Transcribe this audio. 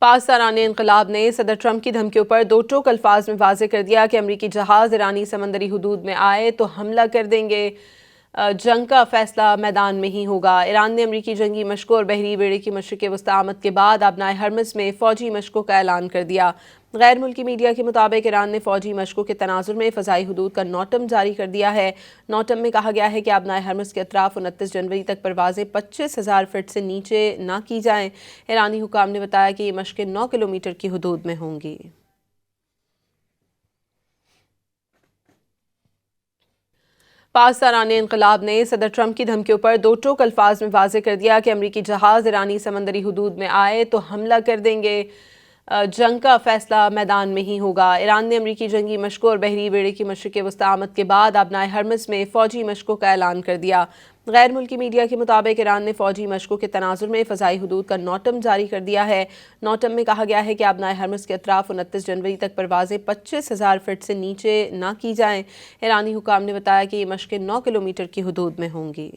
پاسداران انقلاب نے صدر ٹرمپ کی دھمکیوں پر دو ٹوک الفاظ میں واضح کر دیا کہ امریکی جہاز ایرانی سمندری حدود میں آئے تو حملہ کر دیں گے۔ جنگ کا فیصلہ میدان میں ہی ہوگا۔ ایران نے امریکی جنگی مشقوں اور بحری بیڑے کی مشرق وسطی آمد کے بعد ابنائے ہرمز میں فوجی مشقوں کا اعلان کر دیا۔ غیر ملکی میڈیا کے مطابق ایران نے فوجی مشقوں کے تناظر میں فضائی حدود کا نوٹم جاری کر دیا ہے۔ نوٹم میں کہا گیا ہے کہ ابنائے ہرمز کے اطراف 29 جنوری تک پروازیں 25,000 فٹ سے نیچے نہ کی جائیں۔ ایرانی حکام نے بتایا کہ یہ مشقیں 9 کلومیٹر کی حدود میں ہوں گی۔ پاسداران انقلاب نے صدر ٹرمپ کی دھمکیوں پر دو ٹوک الفاظ میں واضح کر دیا کہ امریکی جہاز ایرانی سمندری حدود میں آئے تو حملہ کر دیں گے۔ جنگ کا فیصلہ میدان میں ہی ہوگا۔ ایران نے امریکی جنگی مشقوں اور بحری بیڑے کی مشرق وسطی آمد کے بعد ابنائے ہرمز میں فوجی مشقوں کا اعلان کر دیا۔ غیر ملکی میڈیا کے مطابق ایران نے فوجی مشقوں کے تناظر میں فضائی حدود کا نوٹم جاری کر دیا ہے۔ نوٹم میں کہا گیا ہے کہ ابنائے ہرمز کے اطراف 29 جنوری تک پروازیں 25,000 فٹ سے نیچے نہ کی جائیں۔ ایرانی حکام نے بتایا کہ یہ مشقیں 9 کلومیٹر کی حدود میں ہوں گی۔